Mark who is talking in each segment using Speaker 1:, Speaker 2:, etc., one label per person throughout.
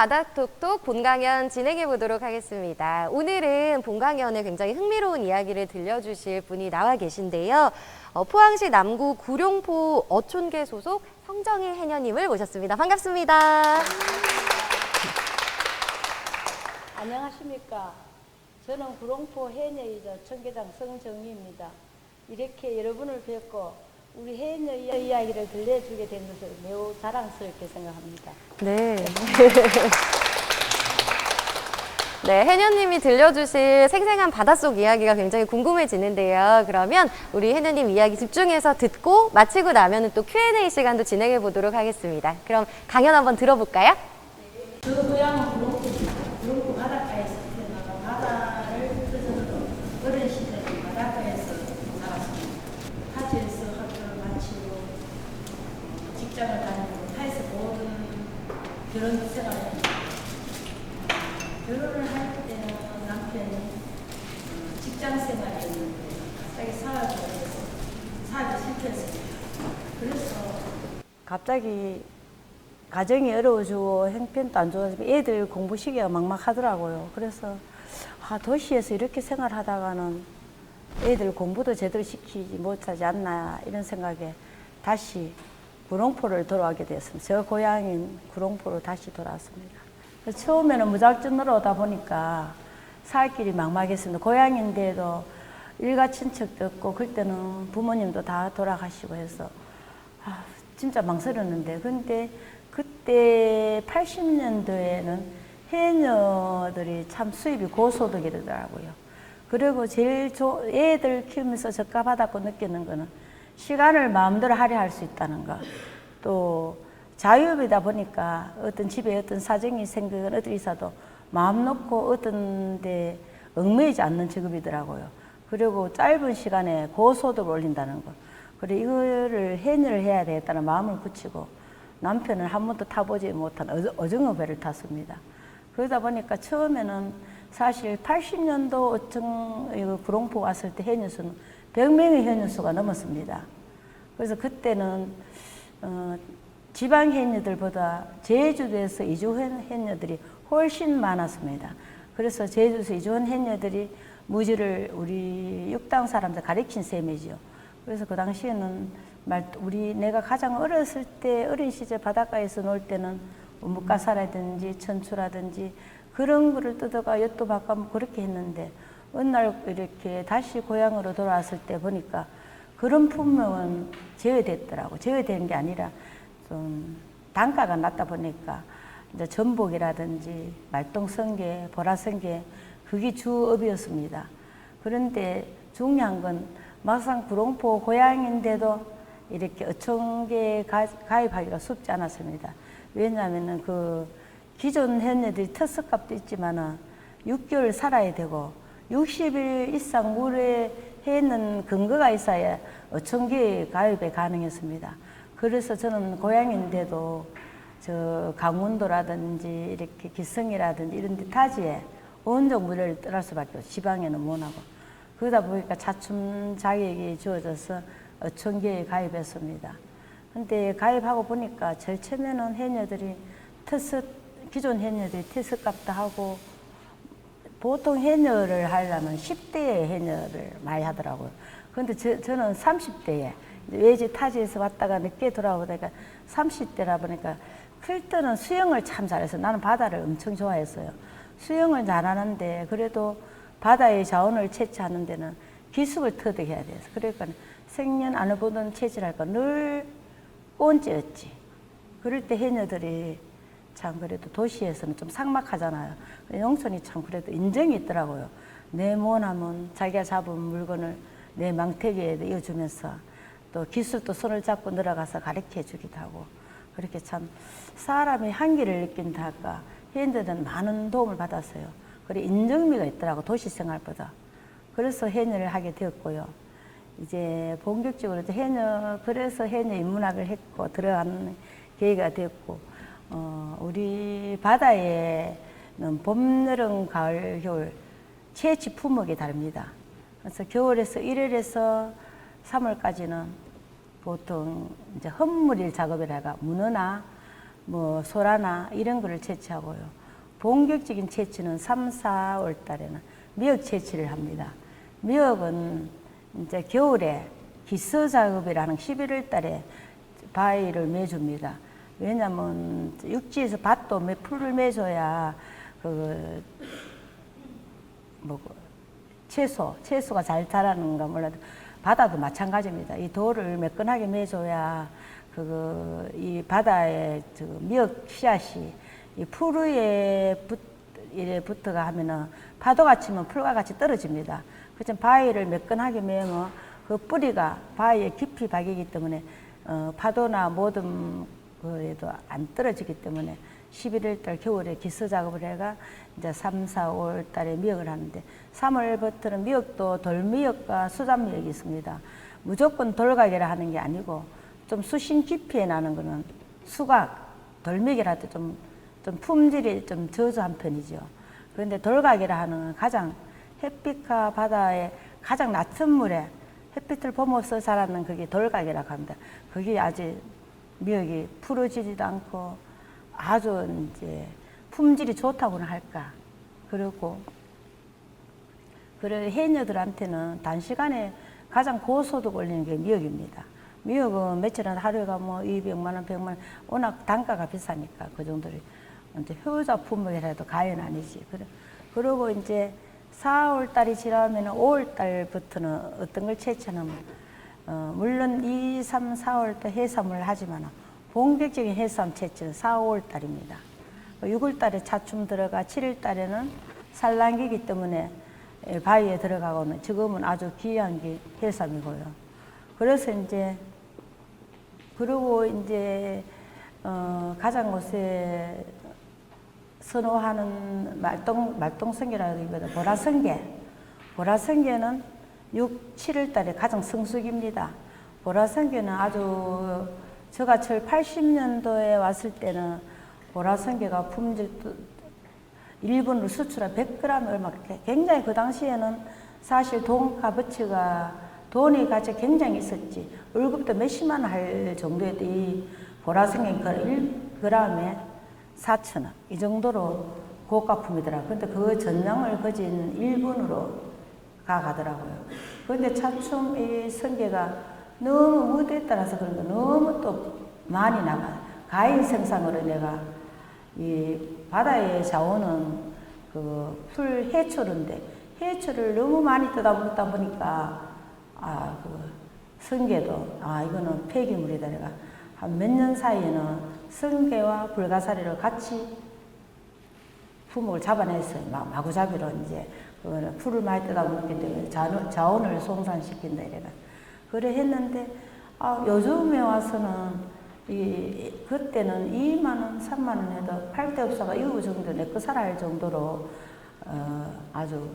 Speaker 1: 바다톡톡 본강연 진행해 보도록 하겠습니다. 오늘은 본강연에 굉장히 흥미로운 이야기를 들려주실 분이 나와 계신데요. 포항시 남구 구룡포 어촌계 소속 성정희 해녀님을 모셨습니다. 반갑습니다.
Speaker 2: 안녕하십니까. 저는 구룡포 해녀이자 청계장 성정희입니다. 이렇게 여러분을 뵙고 우리 해녀 이야기를 들려주게 된 것을 매우 자랑스럽게 생각합니다.
Speaker 1: 네. 네, 해녀님이 들려주실 생생한 바닷속 이야기가 굉장히 궁금해지는데요. 그러면 우리 해녀님 이야기 집중해서 듣고 마치고 나면 또 Q&A 시간도 진행해 보도록 하겠습니다. 그럼 강연 한번 들어볼까요?
Speaker 2: 저도 고향은 구룡포 바닷가에서 태어나고 바다를 뜻으로 어린 시절에 바닷가에서 살았습니다. 타지에서 학교를 마치고 직장을 다니고 타에서 모든 결혼 생활을 했습니다. 결혼을 할 때는 남편이 직장 생활이었는데 갑자기 사업이 실패했습니다. 그래서 갑자기 가정이 어려워지고 형편도 안 좋아지고 애들 공부 시기가 막막하더라고요. 그래서 도시에서 이렇게 생활하다가는 애들 공부도 제대로 시키지 못하지 않나 이런 생각에 다시 구룡포를 돌아오게 되었습니다. 저 고향인 구룡포로 다시 돌아왔습니다. 처음에는 무작정으로 오다 보니까 살 길이 막막했습니다. 고향인데도 일가 친척도 없고 그때는 부모님도 다 돌아가시고 해서 진짜 망설였는데 근데 그때 80년도에는 해녀들이 참 수입이 고소득이더라고요. 그리고 제일 애들 키우면서 적합하다고 느끼는 거는 시간을 마음대로 할애할 수 있다는 거. 또 자유업이다 보니까 어떤 집에 어떤 사정이 생기건 어디 있어도 마음 놓고 어떤 데 얽매이지 않는 직업이더라고요. 그리고 짧은 시간에 고소득을 올린다는 거. 그리고 이거를 해녀를 해야 되겠다는 마음을 굳히고 남편은 한 번도 타보지 못한 어종어 배를 탔습니다. 그러다 보니까 처음에는 사실 80년도 구룡포 왔을 때 해녀 수는 100명의 해녀 수가 넘었습니다. 그래서 그때는 지방 해녀들보다 제주도에서 이주한 해녀들이 훨씬 많았습니다. 그래서 제주도에서 이주한 해녀들이 무지를 우리 육당 사람들 가르친 셈이지요. 그래서 그 당시에는 내가 가장 어렸을 때 어린 시절 바닷가에서 놀 때는 묵가사라든지 천추라든지 그런 거를 뜯어가 엿도 바꿔 그렇게 했는데 어느 날 이렇게 다시 고향으로 돌아왔을 때 보니까 그런 품목은 제외됐더라고. 제외된 게 아니라 좀 단가가 낮다 보니까 이제 전복이라든지 말똥성게, 보라성게 그게 주업이었습니다. 그런데 중요한 건 막상 구룡포 고향인데도 이렇게 어촌계에 가입하기가 쉽지 않았습니다. 왜냐하면은 그 기존 해녀들이 특수값도 있지만은 6개월 살아야 되고 60일 이상 물에 해는 근거가 있어야 어촌계에 가입에 가능했습니다. 그래서 저는 고향인데도 저 강원도라든지 이렇게 기성이라든지 이런 데 타지에 온종 물회를 떠날 수밖에 없어요. 지방에는 못하고. 그러다 보니까 차츰 자격이 주어져서 어촌계에 가입했습니다. 근데 가입하고 보니까 제일 처음에는 해녀들이 기존 해녀들이 특수값도 하고 보통 해녀를 하려면 10대의 해녀를 많이 하더라고요. 근데 저는 30대에 외지 타지에서 왔다가 늦게 돌아오다가 30대라 보니까 클 때는 수영을 참 잘했어요. 나는 바다를 엄청 좋아했어요. 수영을 잘하는데 그래도 바다의 자원을 채취하는 데는 기술을 터득해야 돼요. 그러니까 생년 안 해보던 체질할까 늘 꼰지였지. 그럴 때 해녀들이 참 그래도 도시에서는 좀 삭막하잖아요. 농촌이 참 그래도 인정이 있더라고요. 내 모나면 자기가 잡은 물건을 내 망태기에 이어주면서 또 기술도 손을 잡고 들어가서 가르쳐 주기도 하고 그렇게 참 사람이 한계를 느낀다 할까 해녀들은 많은 도움을 받았어요. 그리고 인정미가 있더라고 도시 생활보다. 그래서 해녀를 하게 되었고요. 이제 본격적으로 그래서 해녀 인문학을 했고 들어가는 계기가 됐고 우리 바다에는 봄, 여름, 가을, 겨울 채취 품목이 다릅니다. 그래서 겨울에서 1월에서 3월까지는 보통 이제 헛물일 작업이라가 문어나 뭐 소라나 이런 거를 채취하고요. 본격적인 채취는 3, 4월 달에는 미역 채취를 합니다. 미역은 이제 겨울에 기서 작업이라는 11월 달에 바위를 매줍니다. 왜냐면 육지에서 밭도 풀을 매줘야 채소가 잘 자라는가 몰라도 바다도 마찬가지입니다. 이 돌을 매끈하게 매줘야 이 바다의 미역 씨앗이 이 풀 위에 붙어가 하면은 파도가 치면 풀과 같이 떨어집니다. 그래서 바위를 매끈하게 매면 그 뿌리가 바위에 깊이 박이기 때문에 파도나 모든 거에도 안 떨어지기 때문에 11월 달 겨울에 기서 작업을 해가 이제 3, 4, 5월 달에 미역을 하는데 3월부터는 미역도 돌미역과 수잔미역이 있습니다. 무조건 돌가게라 하는 게 아니고 좀 수심 깊이에 나는 거는 수각, 돌미역이라도 좀 품질이 좀 저조한 편이죠. 그런데 돌가게라 하는 건 가장 햇빛과 바다에 가장 낮은 물에 햇빛을 보면서 자라는 그게 돌가게라고 합니다. 그게 아직 미역이 풀어지지도 않고 아주 이제 품질이 좋다고는 할까. 그리고 해녀들한테는 단시간에 가장 고소득 올리는 게 미역입니다. 미역은 며칠은 하루에가 뭐 200만 원, 100만 원, 워낙 단가가 비싸니까 그 정도를 이제 효자 품목이라도 가연 아니지. 그리고 이제 4월 달이 지나면 5월 달부터는 어떤 걸 채취하냐면 물론 2, 3, 4월 때 해삼을 하지만 본격적인 해삼 채취는 4, 5월 달입니다. 6월 달에 차춤 들어가 7월 달에는 산란기이기 때문에 바위에 들어가고는 지금은 아주 귀한 게 해삼이고요. 그래서 이제 그리고 이제 가장 곳에 선호하는 말똥성게라기보다 보라성게는 6, 7월 달에 가장 성수기입니다. 보라성게는 아주 제가 80년도에 왔을 때는 보라성게가 품질도 일본으로 수출한 100g 얼마 굉장히 그 당시에는 사실 돈 값어치가 돈의 가치가 굉장히 있었지. 월급도 몇십만 원 할 정도였던 이 보라성게 1g에 4,000원 이 정도로 고가품이더라. 근데 그 전량을 거진 일본으로 가더라고요. 그런데 차츰 이 성게가 너무 무대에 따라서 그런가 너무 또 많이 나가. 가인 생산으로 내가 이 바다의 자원은 그 풀 해초인데 해초를 너무 많이 뜯어 먹다 보니까 성게도 이거는 폐기물이다. 내가 한 몇 년 사이에는 성게와 불가사리를 같이 품목을 잡아냈어요. 마구잡이로 이제 풀을 많이 뜯어 먹기 때문에 자원을 송산시킨다 이래가. 그래 했는데 요즘에 와서는 그때는 2만 원, 3만 원 해도 팔대업사가 이거 정도 내 거 사라 할 정도로 아주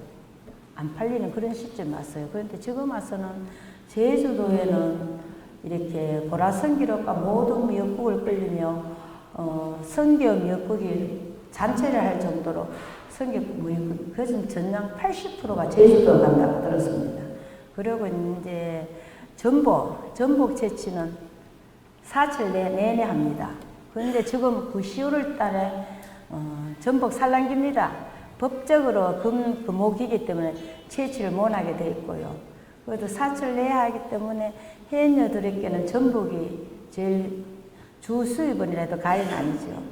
Speaker 2: 안 팔리는 그런 시점이 왔어요. 그런데 지금 와서는 제주도에는 이렇게 보라성기로가 모든 미역국을 끓이며 성게 미역국이 잔치를 할 정도로 성게 미역국 그중 전량 80%가 제주도 간다고 들었습니다. 그리고 이제 전복 채취는 사철 내내 합니다. 그런데 지금 10월 달에 전복 산란기입니다. 법적으로 금목이기 때문에 채취를 못하게 되어 있고요. 그래도 사철 내에 하기 때문에 해녀들에게는 전복이 제일 주 수입원이라도 가연 아니죠.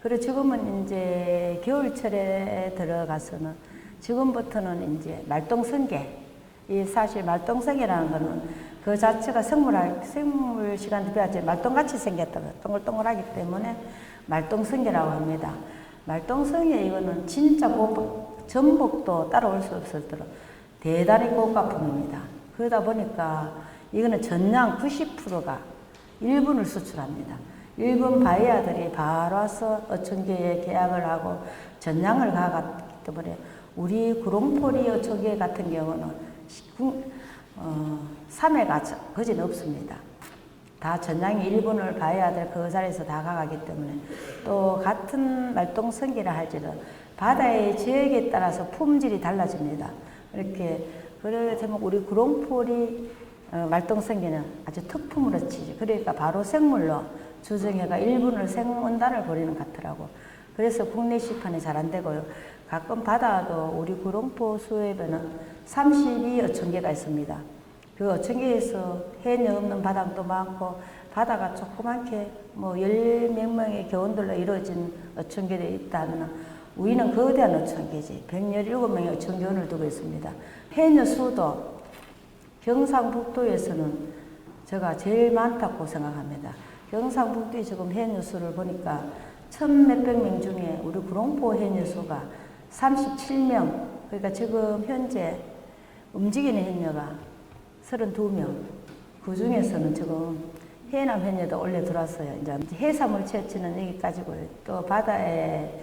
Speaker 2: 그리고 지금은 이제 겨울철에 들어가서는 지금부터는 이제 말똥성게. 이 사실 말똥성게라는 거는 그 자체가 생물 시간도 배웠지 말똥같이 생겼다고 동글동글하기 때문에 말똥성게라고 합니다. 말똥성게 이거는 진짜 전복도 따라올 수 없을 정도로 대단히 고가품입니다. 그러다 보니까 이거는 전량 90%가 일본을 수출합니다. 일본 바이어들이 바로 와서 어촌계에 계약을 하고 전량을 가갔기 때문에 우리 구롱포리 어촌계 같은 경우는 3회가 거진 없습니다. 다 전량이 일본을 바이어들 그 자리에서 다 가가기 때문에 또 같은 말똥성게라 할지라도 바다의 지역에 따라서 품질이 달라집니다. 이렇게 그래서 우리 구롱포리 말똥성게는 아주 특품으로 치죠. 그러니까 바로 생물로 주정해가 일본을 생원단을 벌이는 것 같더라고. 그래서 국내 시판이 잘 안 되고요. 가끔 바다도 우리 구룡포 수협에는 32어촌계가 있습니다. 그 어촌계에서 해녀 없는 바닥도 많고 바다가 조그맣게 뭐 10몇 명의 교원들로 이루어진 어촌계들이 있다면 우리는 거대한 어촌계지. 117명의 어촌교원을 두고 있습니다. 해녀 수도 경상북도에서는 제가 제일 많다고 생각합니다. 경상북도에 지금 해녀 수를 보니까 1,몇백 명 중에 우리 구룡포 해녀 수가 37명. 그러니까 지금 현재 움직이는 해녀가 32명. 그 중에서는 지금 해남 해녀도 올려 들어왔어요. 이제 해산물 채취는 여기까지고요. 또 바다에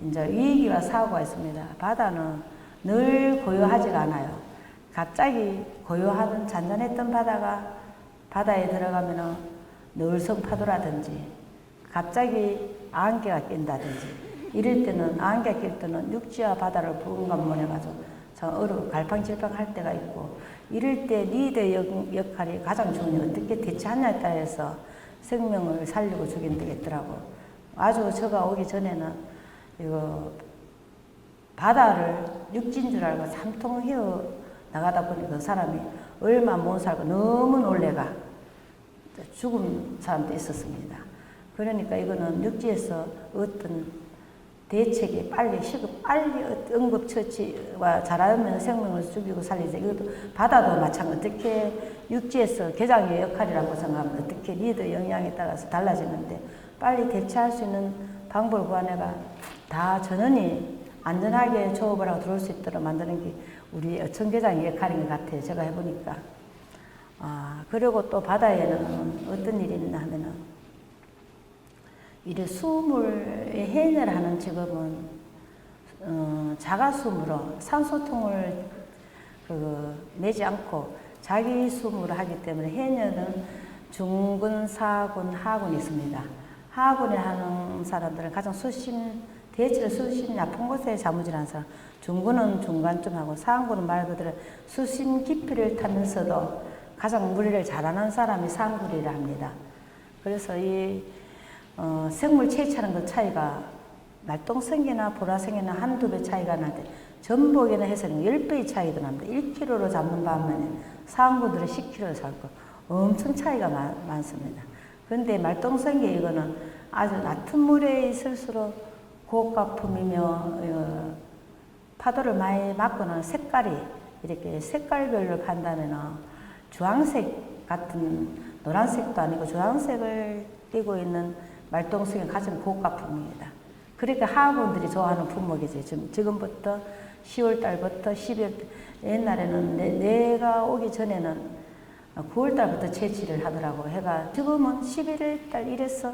Speaker 2: 이제 위기와 사고가 있습니다. 바다는 늘 고요하지가 않아요. 갑자기 고요하던 잔잔했던 바다가 바다에 들어가면은 늘성 파도라든지 갑자기 안개가 낀다든지 이럴 때는 안개 낄 때는 육지와 바다를 분간문해가지고 참 어려워 갈팡질팡 할 때가 있고 이럴 때 리더 역할이 가장 중요해요. 어떻게 대처하냐에 따라서 생명을 살리고 죽이는 되겠더라고. 아주 제가 오기 전에는 이거 바다를 육지인 줄 알고 삼통 헤어 나가다 보니 그 사람이 얼마 못 살고 너무 놀래가 죽은 사람도 있었습니다. 그러니까 이거는 육지에서 어떤 대책이 빨리 응급처치와 잘하면 생명을 죽이고 살리자. 이것도 바다도 마찬가지. 어떻게 육지에서 개장의 역할이라고 생각하면 어떻게 리더 영향에 따라서 달라지는데 빨리 대처할 수 있는 방법을 구하내가 다 전원이 안전하게 조업을 하고 들어올 수 있도록 만드는 게 우리 어촌계장의 역할인 것 같아요. 제가 해보니까. 그리고 또 바다에는 어떤 일이 있나 하면은 이래 수물에 해녀를 하는 직업은 자가수무로 산소통을 내지 않고 자기 수무를 하기 때문에 해녀는 중군, 사군, 하군이 있습니다. 하군에 하는 사람들은 가장 대체로 수심 높은 곳에 자무질하는 사람, 중군은 중간쯤 하고 상군은 말 그대로 수심 깊이를 타면서도 가장 물리를 잘하는 사람이 상군이라 합니다. 그래서 이 생물 채취하는 그 차이가 말똥성이나 보라성이나 한두 배 차이가 나는데 전복이나 해서는 10배의 차이도 납니다. 1kg로 잡는 반면에 상군들은 10kg를 잡고 엄청 차이가 많습니다. 그런데 말똥성이 이거는 아주 낮은 물에 있을수록 고가품이며 파도를 많이 맞고는 색깔이 이렇게 색깔별로 판다면 주황색 같은 노란색도 아니고 주황색을 띠고 있는 말똥성이 가장 고가품입니다. 그러니까 하군들이 좋아하는 품목이지. 지금부터 10월 달부터 12월 옛날에는 내가 오기 전에는 9월 달부터 채취를 하더라고. 해가 지금은 11월 달 이래서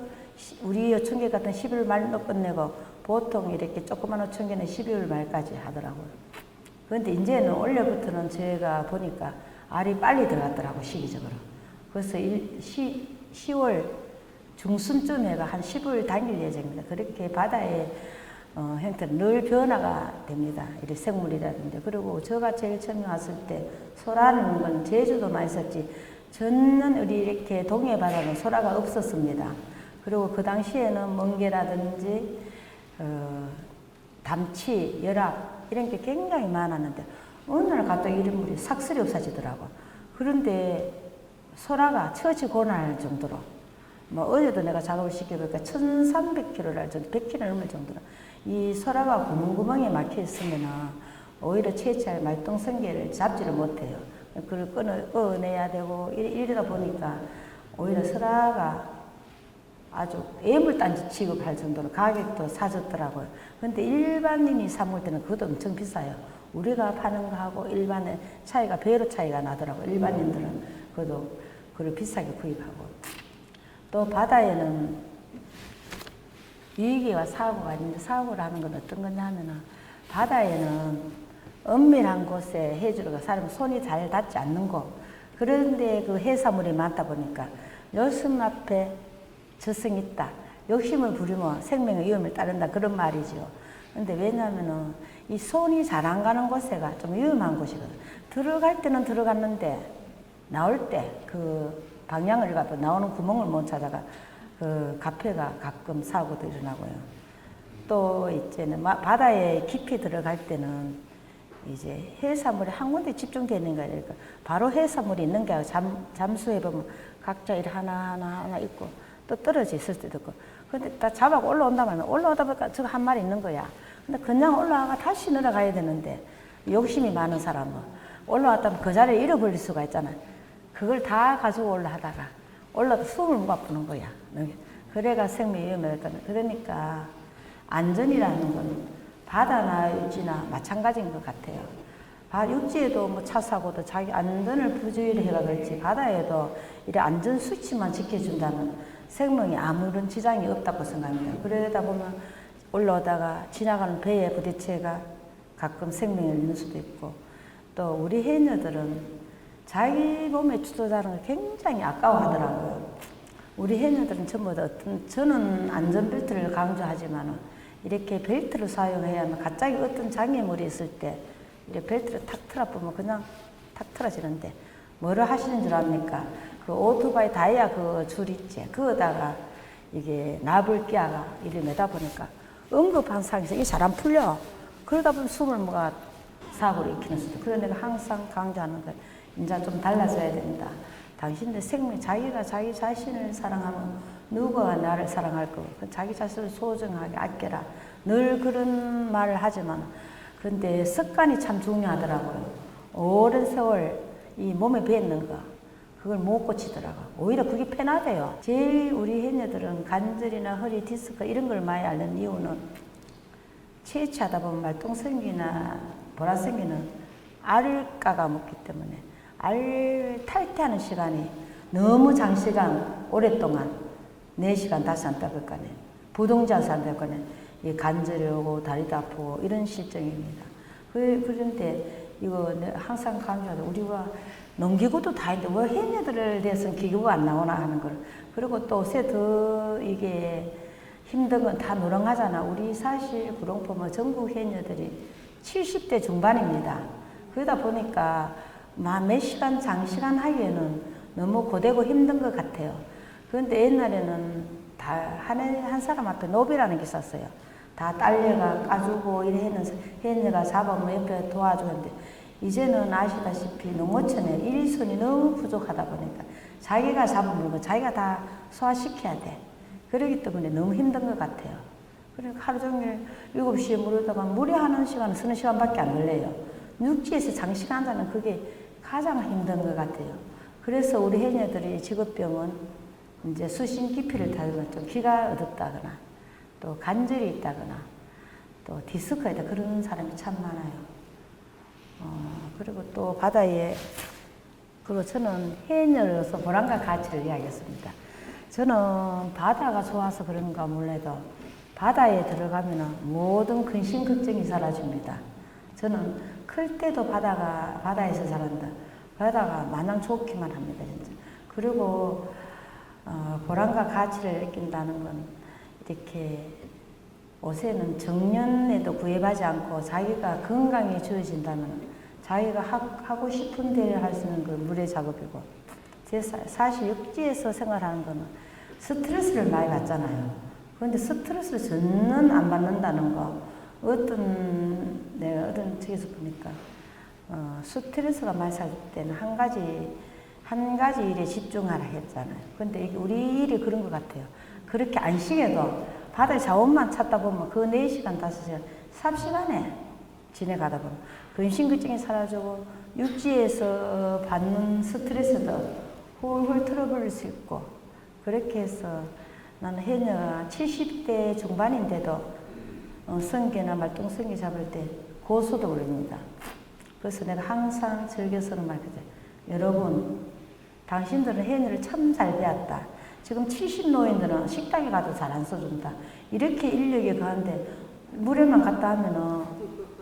Speaker 2: 우리 어촌계 같은 11월 말로 끝내고 보통 이렇게 조그만 어촌계는 12월 말까지 하더라고요. 그런데 이제는 올해부터는 제가 보니까 알이 빨리 들어갔더라고, 시기적으로. 그래서 10월 중순쯤 해가 한 15일 당길 예정입니다. 그렇게 바다의 형태는 늘 변화가 됩니다. 이렇게 생물이라든지. 그리고 제가 제일 처음에 왔을 때 소라는 건 제주도 많이 썼지 전년 우리 이렇게 동해 바다는 소라가 없었습니다. 그리고 그 당시에는 멍게라든지 담치, 열악 이런 게 굉장히 많았는데 어느 날 갑자기 이런 물이 삭슬이 없어지더라고. 그런데 소라가 처치 고난할 정도로 뭐 어제도 내가 작업을 시켜보니까 1,300kg를 정도, 100kg 넘을 정도로 이 소라가 구멍구멍에 막혀 있으면은 오히려 채취할 말똥성게를 잡지를 못해요. 그걸 꺼내야 되고 이러다 보니까 오히려 소라가 아주 애물단지 취급할 정도로 가격도 사졌더라고요. 근데 일반인이 사 먹을 때는 그것도 엄청 비싸요. 우리가 파는 거하고 일반의 차이가 배로 차이가 나더라고요. 일반인들은 그것도 그걸 비싸게 구입하고. 또 바다에는 위기와 사고가 있는데 사고를 하는 건 어떤 거냐 하면은 바다에는 은밀한 곳에 해주류가 사람 손이 잘 닿지 않는 곳. 그런데 그 해산물이 많다 보니까 열심 앞에 저승이 있다. 욕심을 부리면 생명의 위험을 따른다. 그런 말이죠. 근데 왜냐면은 이 손이 잘 안 가는 곳에가 좀 위험한 곳이거든. 들어갈 때는 들어갔는데 나올 때 그 방향을 가도 나오는 구멍을 못 찾아가 그 카페가 가끔 사고도 일어나고요. 또 이제는 바다에 깊이 들어갈 때는 이제 해산물이 한 군데 집중되는 거예요. 그러니까 바로 해산물이 있는 게 아니고 잠수해 보면 각자 일 하나 있고 또 떨어져 있을 때도 있고. 근데 딱 잡아고 올라오다 보니까 저거 한 마리 있는 거야. 근데 그냥 올라가 다시 내려가야 되는데 욕심이 많은 사람은 올라왔다면 그 자리에 잃어버릴 수가 있잖아. 그걸 다 가지고 올라도 숨을 못 아프는 거야. 그래가 생명이 위험하거든. 그러니까 안전이라는 건 바다나 육지나 마찬가지인 것 같아요. 육지에도 뭐 차 사고도 자기 안전을 부주의를 해가 그렇지 바다에도 이래 안전 수치만 지켜준다면 생명이 아무런 지장이 없다고 생각합니다. 그러다 보면 올라오다가 지나가는 배에 부딪혀가 가끔 생명을 잃는 수도 있고 또 우리 해녀들은 자기 몸에 주도자는 걸 굉장히 아까워하더라고요. 우리 해녀들은 전부 다 저는 안전벨트를 강조하지만 이렇게 벨트를 사용해야만 갑자기 어떤 장애물이 있을 때 이렇게 벨트를 탁 틀어보면 그냥 탁 틀어지는데 뭐를 하시는 줄 압니까? 그 오토바이 다이아 그 줄 있지? 그거다가 이게 납을 끼어가 이를 매다 보니까 응급한 상황에서 이게 잘 안 풀려. 그러다 보면 숨을 뭐가 사고를 일으키는 수도. 그래서 내가 항상 강조하는 거예요. 이제 좀 달라져야 된다. 당신들 생명, 자기가 자기 자신을 사랑하면 누가 나를 사랑할 거고, 자기 자신을 소중하게 아껴라. 늘 그런 말을 하지만, 근데 습관이 참 중요하더라고요. 오랜 세월 이 몸에 배있는 거, 그걸 못 고치더라고. 오히려 그게 편하대요. 제일 우리 해녀들은 관절이나 허리 디스크 이런 걸 많이 앓는 이유는 채취하다 보면 말똥성기나 보라성기는 알가가 먹기 때문에 알 탈퇴하는 시간이 너무 장시간 오랫동안 4시간 다시 안 닦을 거네. 부동자서 안 닦을 거네. 이 관절이 오고 다리도 아프고 이런 실정입니다. 그런데 이거 항상 강조하다 우리가 농기구도 다 있는데 왜 해녀들에 대해서는 기구가 안 나오나 하는 걸. 그리고 또 더 이게 힘든 건 다 노령하잖아. 우리 사실 구룡포 뭐 전국 해녀들이 70대 중반입니다. 그러다 보니까 몇 시간 장시간 하기에는 너무 고되고 힘든 것 같아요. 그런데 옛날에는 다 한 사람 앞에 노비라는 게 있었어요. 다 딸려가 까주고 이래 했는 해녀가 잡아면 옆에 도와주는데 이제는 아시다시피 농어촌에 일손이 너무 부족하다 보니까 자기가 잡은 물건 자기가 다 소화시켜야 돼. 그러기 때문에 너무 힘든 것 같아요. 그러니까 하루 종일 7시에 물어다가 무리하는 시간은 서너 시간밖에 안 걸려요. 육지에서 장시간 자는 그게 가장 힘든 것 같아요. 그래서 우리 해녀들이 직업병은 이제 수심 깊이를 타면 좀 귀가 어둡다거나 또 관절이 있다거나 또 디스크가 있다 그런 사람이 참 많아요. 그리고 또 바다에 그리고 저는 해녀로서 보람과 가치를 이야기했습니다. 저는 바다가 좋아서 그런가 몰라도 바다에 들어가면 모든 근심 걱정이 사라집니다. 저는 클 때도 바다에서 자란다. 바다가 마냥 좋기만 합니다, 진짜. 그리고 보람과 가치를 느낀다는 건 이렇게 요새는 정년에도 구애받지 않고 자기가 건강이 주어진다면 자기가 하고 싶은 대로 할 수 있는 그 물의 작업이고 사실 육지에서 생활하는 거는 스트레스를 많이 받잖아요. 그런데 스트레스를 전혀 안 받는다는 거 내가 어떤 책에서 보니까 스트레스가 많이 쌓일 때는 한 가지 일에 집중하라 했잖아요. 근데 이게 우리 일이 그런 것 같아요. 그렇게 안식해도 바다의 자원만 찾다 보면 그 4시간, 5시간, 3시간에 지내가다 보면 근심걱정이 사라지고 육지에서 받는 스트레스도 훌훌 털어버릴 수 있고 그렇게 해서 나는 해녀가 70대 중반인데도 성게나 말똥성게 잡을 때 고소도 올립니다. 그래서 내가 항상 즐겨서는 말거든. 여러분, 당신들은 해녀를 참 잘 배웠다. 지금 70노인들은 식당에 가도 잘 안 써준다. 이렇게 인력이 가는데 물에만 갔다 하면은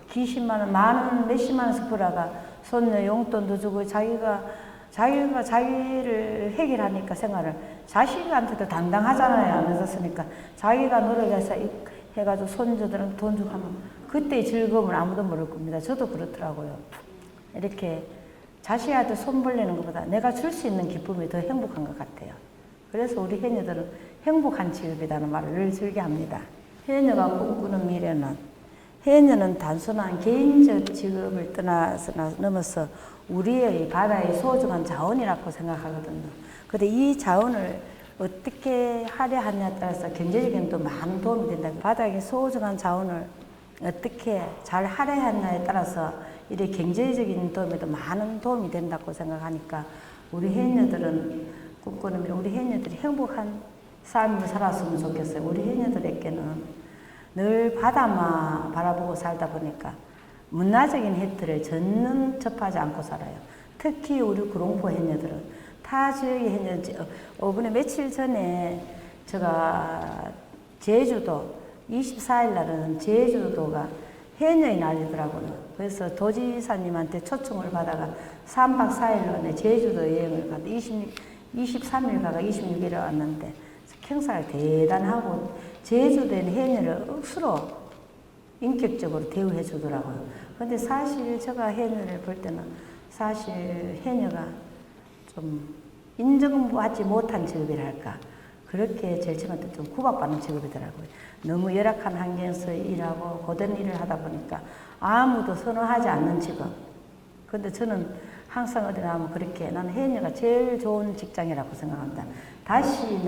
Speaker 2: 기십만 원, 만원, 몇십만 원씩 벌어가 손녀 용돈도 주고 자기가 자기를 해결하니까 생활을 자식한테도 당당하잖아요. 안 했었으니까 자기가 노력해서 해가지고 손주들은 돈 주고 하면 그때의 즐거움을 아무도 모를 겁니다. 저도 그렇더라고요. 이렇게 자식한테 손 벌리는 것보다 내가 줄 수 있는 기쁨이 더 행복한 것 같아요. 그래서 우리 해녀들은 행복한 직업이라는 말을 늘 즐겨 합니다. 해녀가 꿈꾸는 미래는, 해녀는 단순한 개인적 직업을 넘어서 우리의 바다의 소중한 자원이라고 생각하거든요. 근데 이 자원을 어떻게 할애하냐에 따라서 경제적인 또 많은 도움이 된다. 바다의 소중한 자원을 어떻게 잘 할애하냐에 따라서 이렇게 경제적인 도움에도 많은 도움이 된다고 생각하니까 우리 해녀들은 꿈꾸는 미래, 우리 해녀들이 행복한 삶을 살았으면 좋겠어요. 우리 해녀들에게는 늘 바다만 바라보고 살다 보니까 문화적인 혜택을 전혀 접하지 않고 살아요. 특히 우리 구롱포 해녀들은 타 지역의 해녀, 이번에 며칠 전에 제가 제주도 24일 날은 제주도가 해녀의 날이더라고요. 그래서 도지사님한테 초청을 받아가 3박 4일 안에 제주도 여행을 가다 23일 가가 26일에 왔는데 경사가 대단하고 제주도에는 해녀를 억수로 인격적으로 대우해 주더라고요. 근데 사실 제가 해녀를 볼 때는 사실 해녀가 좀 인정받지 못한 직업이랄까. 그렇게 제일 처음에 좀 구박받는 직업이더라고요. 너무 열악한 환경에서 일하고 고된 일을 하다 보니까 아무도 선호하지 않는 직업. 근데 저는 항상 어디 나가면 그렇게 나는 해녀가 제일 좋은 직장이라고 생각합니다. 다시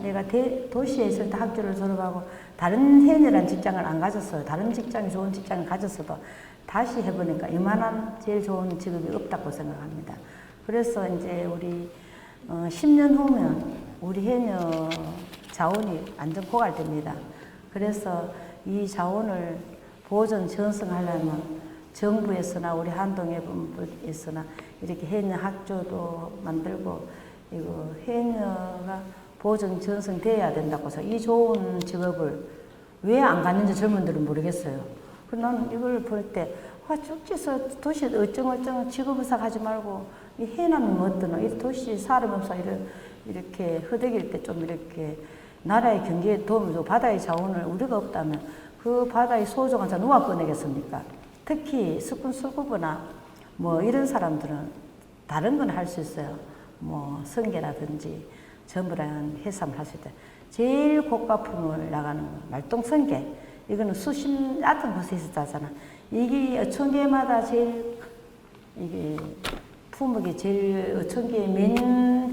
Speaker 2: 내가 도시에 있을 때 학교를 졸업하고 다른 해녀란 직장을 안 가졌어요. 다른 직장이 좋은 직장을 가졌어도 다시 해보니까 이만한 제일 좋은 직업이 없다고 생각합니다. 그래서 이제 우리 10년 후면 우리 해녀 자원이 완전 고갈됩니다. 그래서 이 자원을 보존 전승하려면 정부에서나 우리 한동해본부에서나 이렇게 해녀 학교도 만들고 이거 해녀가 보존 전승돼야 된다고 해서 이 좋은 직업을 왜 안 갔는지 젊은들은 모르겠어요. 난 이걸 볼 때 쭉지서 도시에 어쩡어쩡 직업의사 가지 말고 이 해남이 뭐 어떠노? 이 도시 사람 없어 이렇게 허덕일 때 좀 이렇게 나라의 경제에 도움을 주고 바다의 자원을 우리가 없다면 그 바다의 소중한 자원 누가 꺼내겠습니까? 특히 스쿠버나 뭐 이런 사람들은 다른 건 할 수 있어요. 뭐 성게라든지 전부라는 해삼을 할 수 있다. 제일 고가품을 나가는 말똥성게. 이거는 수심 얕은 곳에 있었다잖아. 이게 어촌계마다 제일 이게 품목이 제일 어촌계의 맨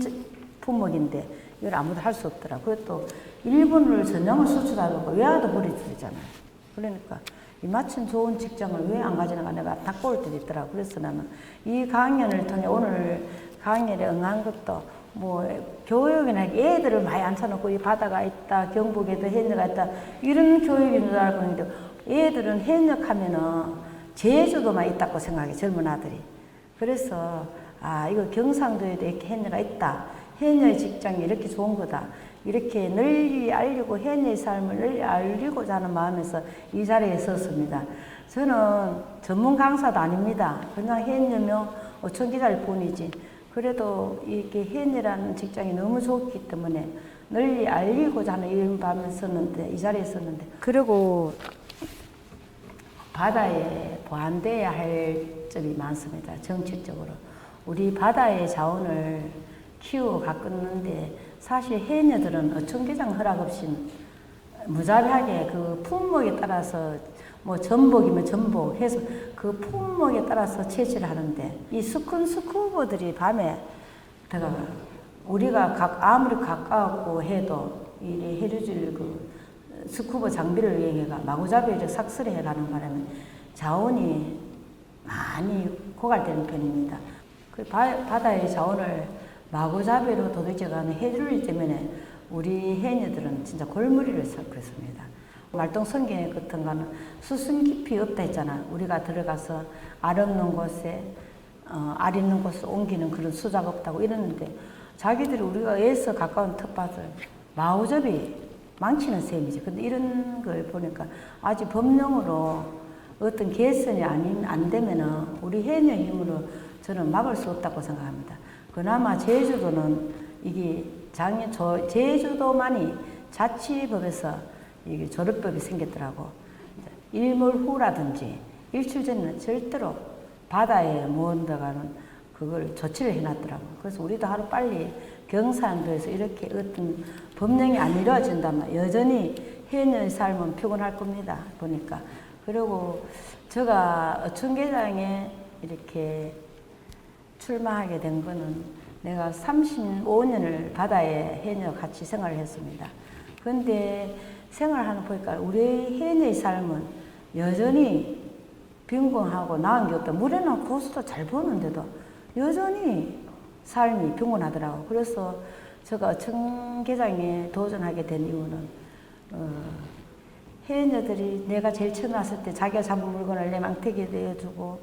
Speaker 2: 품목인데 이걸 아무도 할 수 없더라. 그것도 일본을 전형을 수출하고 외화도 버리잖아요. 그러니까 이 마침 좋은 직장을 왜 안 가지는가 내가 닥볼 때도 있더라고. 그래서 나는 이 강연을 통해 오늘 강연에 응한 것도 뭐 교육이나 애들을 많이 앉혀놓고 이 바다가 있다, 경북에도 해녀가 있다 이런 교육인 줄 알고 있는데 애들은 해녀하면은 제주도만 있다고 생각해 젊은 아들이. 그래서 이거 경상도에도 이렇게 해녀가 있다. 해녀의 직장이 이렇게 좋은 거다. 이렇게 널리 알리고 해녀의 삶을 널리 알리고자 하는 마음에서 이 자리에 섰습니다. 저는 전문 강사도 아닙니다. 그냥 해녀며 어촌기자일 뿐이지. 그래도 이게 해녀라는 직장이 너무 좋기 때문에 널리 알리고자 하는 이런 밤에 섰는데, 이 자리에 섰는데. 그리고 바다에 보완돼야 할 점이 많습니다. 정책적으로. 우리 바다의 자원을 키우고 가꾸는데 사실 해녀들은 어촌계장 허락 없이 무자비하게 그 품목에 따라서 뭐 전복이면 전복 해서 그 품목에 따라서 채취를 하는데 이 스쿠버들이 밤에 들어가 우리가 아무리 가까웠고 해도 이 해류질 그 스쿠버 장비를 이용해가 마구잡이를 삭스레 해가는 바람에 자원이 많이 고갈되는 편입니다. 그 바다의 자원을 마구잡이로 도둑질하는 해류질 때문에 우리 해녀들은 진짜 골머리를 썩고 있습니다. 말똥성게 같은 거는 수심 깊이 없다 했잖아. 우리가 들어가서 알 없는 곳에 알 있는 곳으로 옮기는 그런 수작 없다고 이러는데 자기들이 우리가 애써 가까운 텃밭을 마구잡이 망치는 셈이지. 근데 이런 걸 보니까 아직 법령으로 어떤 개선이 안 되면은 우리 해녀 힘으로 저는 막을 수 없다고 생각합니다. 그나마 제주도는 이게 제주도만이 자치법에서 이게 조례법이 생겼더라고. 일몰 후라든지 일출 전에는 절대로 바다에 무언가는 그걸 조치를 해놨더라고요. 그래서 우리도 하루 빨리 경상도에서 이렇게 어떤 법령이 안 이루어진다면 여전히 해녀의 삶은 피곤할 겁니다. 보니까. 그리고 제가 어촌계장에 이렇게 출마하게 된 거는 내가 35년을 바다에 해녀 같이 생활을 했습니다. 근데 생활하는 보니까 우리 해녀의 삶은 여전히 빈곤하고 나은 게 없다. 물에는 고수도 잘 버는데도 여전히 삶이 빈곤하더라고. 그래서 제가 어촌계장에 도전하게 된 이유는 해녀들이 내가 제일 처음 왔을 때 자기가 잡은 물건을 내 망태기에 내어주고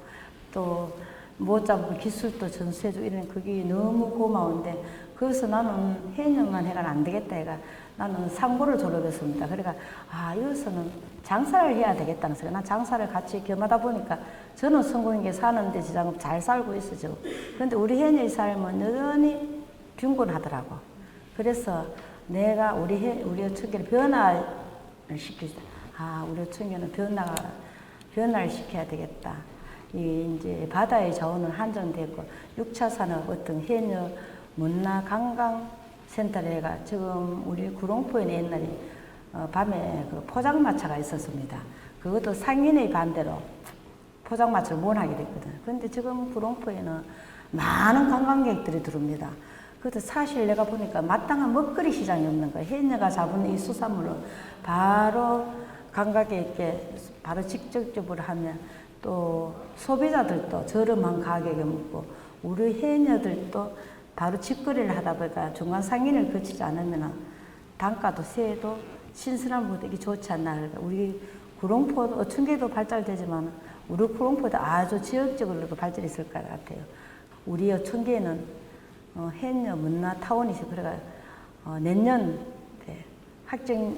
Speaker 2: 또 못 잡은 기술도 전수해주고 이런 그게 너무 고마운데 그래서 나는 해녀만 해가 안 되겠다 해가 나는 상고를 졸업했습니다. 그러니까 여기서는 장사를 해야 되겠다는 생각. 난 장사를 같이 겸하다 보니까 저는 성공인 게 사는데 지장은 잘 살고 있어죠. 그런데 우리 해녀의 삶은 여전히 빈곤하더라고. 그래서 내가 우리 어촌계를 변화를 시키자. 우리 어촌계는 변화를 시켜야 되겠다. 이제 바다의 자원은 한정되고 6차 산업 어떤 해녀 문화 관광 센터가 지금 우리 구롱포에는 옛날에 밤에 그 포장마차가 있었습니다. 그것도 상인의 반대로 포장마차를 못 하게 됐거든. 그런데 지금 구롱포에는 많은 관광객들이 들어옵니다. 그것도 사실 내가 보니까 마땅한 먹거리 시장이 없는 거야. 해녀가 잡은 이 수산물을 바로 관광객에게 바로 직접적으로 하면 또 소비자들도 저렴한 가격에 먹고 우리 해녀들도 바로 직거래를 하다 보니까 중간 상인을 거치지 않으면 단가도 세도 신선한 것들이 좋지 않나. 그러니까 우리 구롱포 어촌계도 발달되지만 우리 구롱포도 아주 지역적으로도 발전했을 것 같아요. 우리 어촌계는 해녀 문화 타운이 있어요. 그래가 내년 학생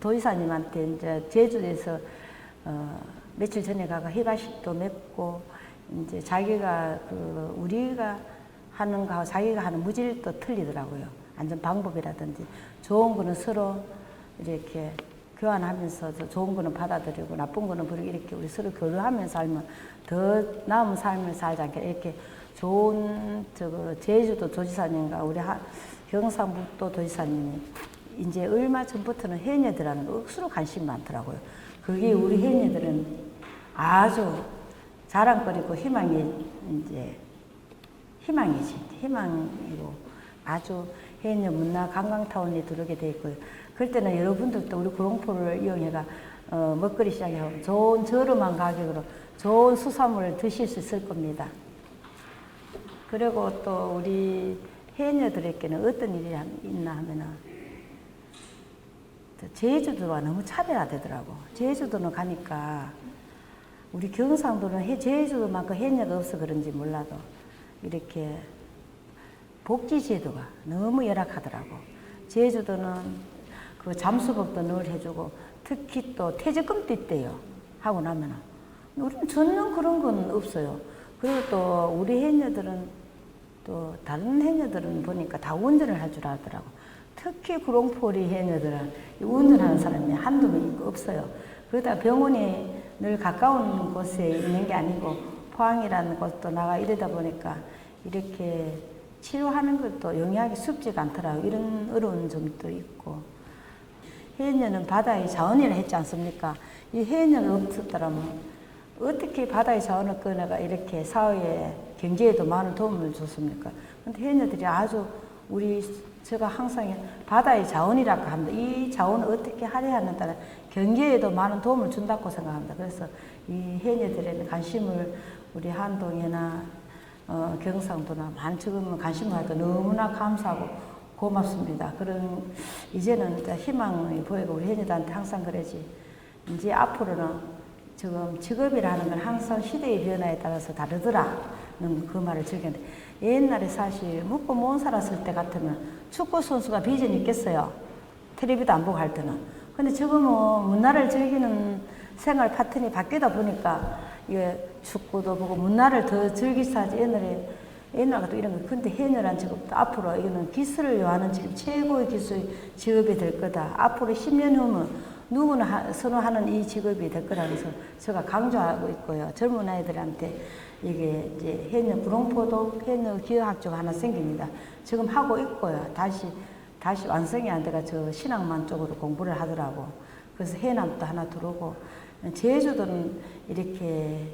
Speaker 2: 도지사님한테 이제 제주에서 며칠 전에 가가 희가식도 맺고 이제 자기가 우리가 하는 거하고 자기가 하는 무질도 틀리더라고요. 안전 방법이라든지 좋은 거는 서로 이렇게 교환하면서 좋은 거는 받아들이고 나쁜 거는 버리고 이렇게 우리 서로 교류하면서 살면 더 나은 삶을 살지 않게 이렇게 좋은 제주도 도지사님과 우리 경상북도 도지사님이 이제 얼마 전부터는 해녀들하는 거 억수로 관심이 많더라고요. 그게 우리 해녀들은 아주 자랑거리고 희망이지. 희망이고 아주 해녀 문화 관광타운에 들어오게 돼 있고요. 그럴 때는 여러분들도 우리 구롱포를 이용해가 먹거리 시장에 하고 좋은 저렴한 가격으로 좋은 수산물을 드실 수 있을 겁니다. 그리고 또 우리 해녀들에게는 어떤 일이 있나 하면은 제주도가 너무 차별화되더라고. 제주도는 가니까 우리 경상도는 제주도만큼 해녀가 없어 그런지 몰라도 이렇게 복지제도가 너무 열악하더라고. 제주도는 그 잠수복도 늘 해주고 특히 또 퇴직금도 있대요. 하고 나면은 우리는 전혀 그런 건 없어요. 그리고 또 우리 해녀들은 또 다른 해녀들은 보니까 다 운전을 할 줄 알더라고. 특히 구롱포리 해녀들은 운전하는 사람이 한두 명 없어요. 그러다 병원이 늘 가까운 곳에 있는 게 아니고 포항이라는 곳도 나가 이러다 보니까 이렇게 치료하는 것도 용이하게 쉽지가 않더라고요. 이런 어려운 점도 있고. 해녀는 바다의 자원이라 했지 않습니까? 이 해녀가 없었더라면 어떻게 바다의 자원을 꺼내가 이렇게 사회에 경제에도 많은 도움을 줬습니까? 근데 해녀들이 아주 제가 항상 바다의 자원이라고 합니다. 이 자원을 어떻게 활용하는다는 경제에도 많은 도움을 준다고 생각합니다. 그래서 이 해녀들의 관심을 우리 한동이나 경상도나 지금은 관심을 하니까 너무나 감사하고 고맙습니다. 이제는 이제 희망이 보이고 우리 해녀들한테 항상 그러지. 이제 앞으로는 지금 직업이라는 건 항상 시대의 변화에 따라서 다르더라는 그 말을 즐겼는데 옛날에 사실 묵고 못 살았을 때 같으면 축구 선수가 비전이 있겠어요. 텔레비도 안 보고 할 때는. 근데 지금은 문화를 즐기는 생활 패턴이 바뀌다 보니까 이게 축구도 보고 문화를 더 즐기서 하지. 옛날 같은 이런 거. 근데 해녀란 직업도 앞으로 이거는 기술을 요하는 직업, 최고의 기술 직업이 될 거다. 앞으로 10년 후면 누구나 선호하는 이 직업이 될 거라고 해서 제가 강조하고 있고요. 젊은 아이들한테 이게 이제 해녀 구룡포도 해녀 기여학교가 하나 생깁니다. 지금 하고 있고요. 다시 완성이 안 돼가 저 신앙만 쪽으로 공부를 하더라고. 그래서 해남도 하나 들어오고 제주도는 이렇게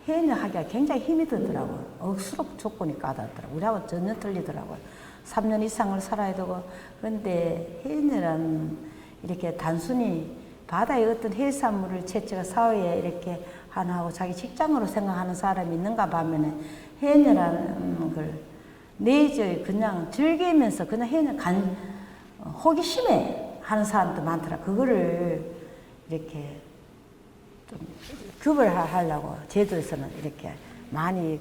Speaker 2: 해녀 하기가 굉장히 힘이 들더라고요. 억수로 조건이 까다롭더라고요. 우리하고 전혀 틀리더라고요. 3년 이상을 살아야 되고 그런데 해녀라는 이렇게 단순히 바다의 어떤 해산물을 채취가 사회에 이렇게 하나하고 자기 직장으로 생각하는 사람이 있는가 하면은 해녀라는 걸 내저에 그냥 즐기면서 그냥 해녀 호기심에 하는 사람도 많더라. 그거를 이렇게 좀 구별하려고 제주에서는 이렇게 많이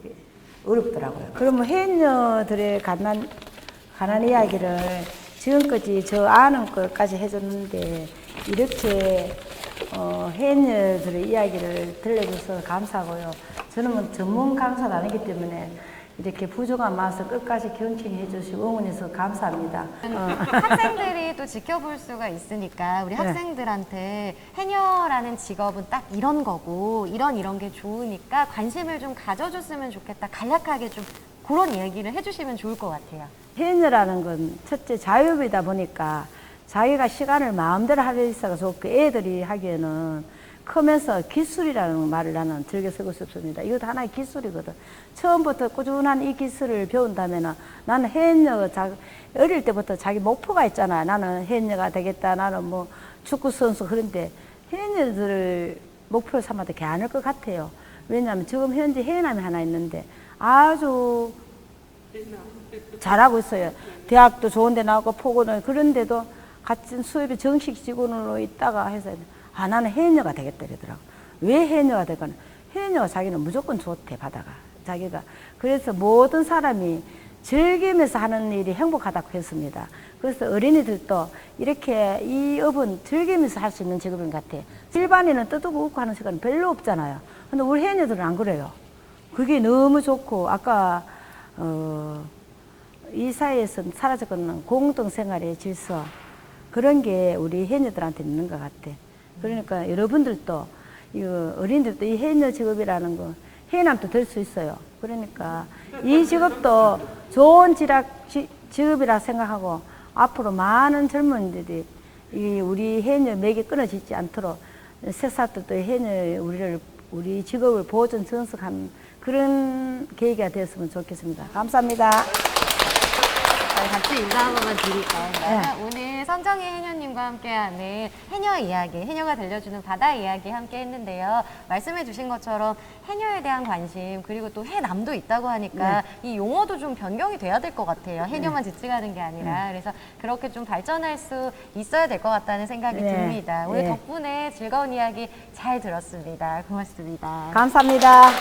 Speaker 2: 어렵더라고요. 그러면 해녀들의 가난 이야기를 지금까지 저 아는 것까지 해줬는데 이렇게 해녀들의 이야기를 들려줘서 감사하고요. 저는 뭐 전문 강사도 아니기 때문에 이렇게 부족한 맛을 끝까지 경청해 주시고 응원해서 감사합니다.
Speaker 1: 학생들이 또 지켜볼 수가 있으니까 우리 학생들한테 해녀라는 직업은 딱 이런 거고 이런 게 좋으니까 관심을 좀 가져줬으면 좋겠다. 간략하게 좀 그런 얘기를 해주시면 좋을 것 같아요.
Speaker 2: 해녀라는 건 첫째 자유이다 보니까 자기가 시간을 마음대로 할 수 있어서 좋고 애들이 하기에는 크면서 기술이라는 말을 나는 즐겨 쓰고 싶습니다. 이것도 하나의 기술이거든. 처음부터 꾸준한 이 기술을 배운다면 나는 해녀, 어릴 때부터 자기 목표가 있잖아. 나는 해녀가 되겠다. 나는 뭐 축구선수. 그런데 해녀들을 목표로 삼아도 괜찮을 것 같아요. 왜냐하면 지금 현재 해남이 하나 있는데 아주 잘하고 있어요. 대학도 좋은 데 나오고 포고는 그런데도 같은 수입이 정식 직원으로 있다가 해서 나는 해녀가 되겠다 이러더라고. 왜 해녀가 될까는 해녀가 자기는 무조건 좋대 바다가 자기가. 그래서 모든 사람이 즐기면서 하는 일이 행복하다고 했습니다. 그래서 어린이들도 이렇게 이 업은 즐기면서 할 수 있는 직업인 것 같아. 일반인은 뜨뜨고 웃고 하는 시간은 별로 없잖아요. 근데 우리 해녀들은 안 그래요. 그게 너무 좋고 아까 이 사회에서 사라졌거든 공동생활의 질서 그런 게 우리 해녀들한테 있는 것 같아. 그러니까 여러분들도 어린이들도 이 해녀 직업이라는 거 해남도 될 수 있어요. 그러니까 이 직업도 좋은 직업이라 생각하고 앞으로 많은 젊은이들이 우리 해녀 맥이 끊어지지 않도록 새싹들도 해녀 우리 직업을 보존 정석하는 그런 계기가 되었으면 좋겠습니다. 감사합니다.
Speaker 1: 같이 인사 한 번만 드릴까요? 오늘 선정희 해녀님과 함께하는 해녀 이야기, 해녀가 들려주는 바다 이야기 함께 했는데요. 말씀해 주신 것처럼 해녀에 대한 관심 그리고 또 해남도 있다고 하니까 이 용어도 좀 변경이 돼야 될 것 같아요. 해녀만 지칭하는 게 아니라. 그래서 그렇게 좀 발전할 수 있어야 될 것 같다는 생각이 듭니다. 오늘 덕분에 즐거운 이야기 잘 들었습니다. 고맙습니다.
Speaker 2: 감사합니다.